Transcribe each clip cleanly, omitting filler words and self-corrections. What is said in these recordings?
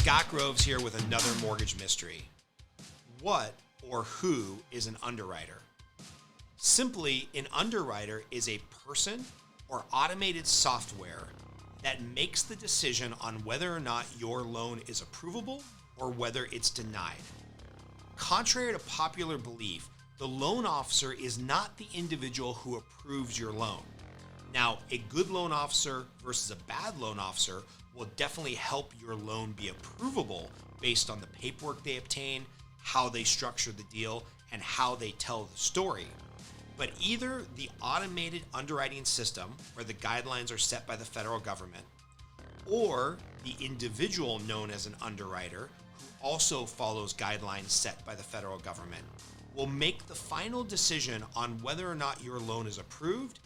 Scott Groves here with another mortgage mystery. What or who is an underwriter? Simply, an underwriter is a person or automated software that makes the decision on whether or not your loan is approvable or whether it's denied. Contrary to popular belief, the loan officer is not the individual who approves your loan. Now, a good loan officer versus a bad loan officer will definitely help your loan be approvable based on the paperwork they obtain, how they structure the deal, and how they tell the story. But either the automated underwriting system, where the guidelines are set by the federal government, or the individual known as an underwriter, who also follows guidelines set by the federal government, will make the final decision on whether or not your loan is approved,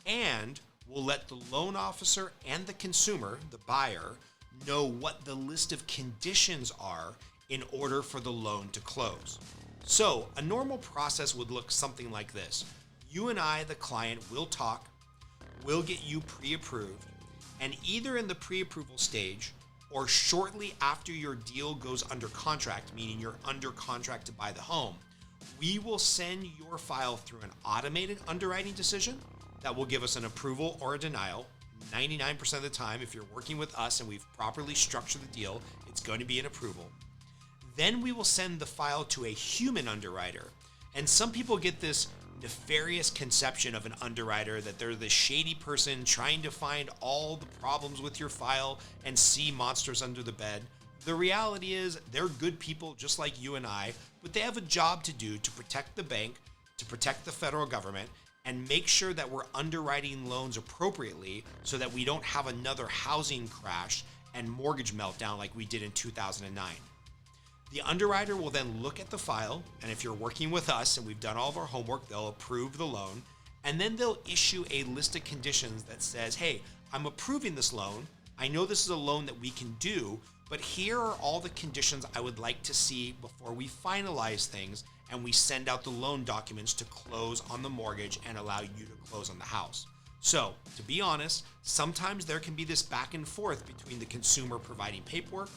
and will let the loan officer and the consumer, the buyer, know what the list of conditions are in order for the loan to close. So a normal process would look something like this. You and I, the client, will talk, we'll get you pre-approved, and either in the pre-approval stage or shortly after your deal goes under contract, meaning you're under contract to buy the home, we will send your file through an automated underwriting decision that will give us an approval or a denial. 99% of the time, if you're working with us and we've properly structured the deal, it's going to be an approval. Then we will send the file to a human underwriter. And some people get this nefarious conception of an underwriter that they're the shady person trying to find all the problems with your file and see monsters under the bed. The reality is they're good people just like you and I, but they have a job to do to protect the bank, to protect the federal government, and make sure that we're underwriting loans appropriately so that we don't have another housing crash and mortgage meltdown like we did in 2009. The underwriter will then look at the file, and if you're working with us and we've done all of our homework, they'll approve the loan, and then they'll issue a list of conditions that says, hey, I'm approving this loan. I know this is a loan that we can do, but here are all the conditions I would like to see before we finalize things and we send out the loan documents to close on the mortgage and allow you to close on the house. So, to be honest, sometimes there can be this back and forth between the consumer providing paperwork,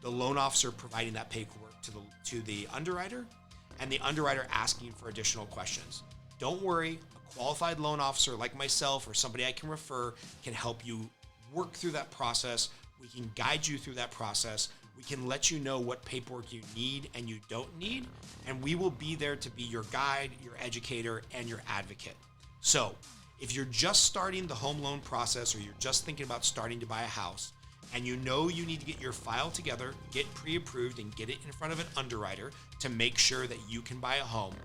the loan officer providing that paperwork to the underwriter, and the underwriter asking for additional questions. Don't worry, a qualified loan officer like myself or somebody I can refer can help you work through that process. We can guide you through that process. We can let you know what paperwork you need and you don't need, and we will be there to be your guide, your educator, and your advocate. So, if you're just starting the home loan process or you're just thinking about starting to buy a house, and you know you need to get your file together, get pre-approved, and get it in front of an underwriter to make sure that you can buy a home,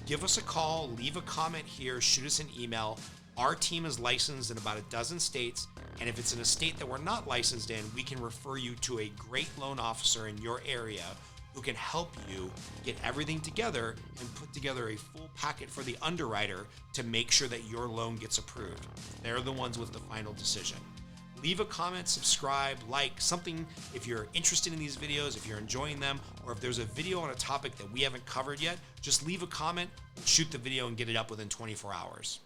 give us a call, leave a comment here, shoot us an email. Our team is licensed in about a dozen states, and if it's in a state that we're not licensed in, we can refer you to a great loan officer in your area who can help you get everything together and put together a full packet for the underwriter to make sure that your loan gets approved. They're the ones with the final decision. Leave a comment, subscribe, like, something if you're interested in these videos, if you're enjoying them, or if there's a video on a topic that we haven't covered yet, just leave a comment, shoot the video, and get it up within 24 hours.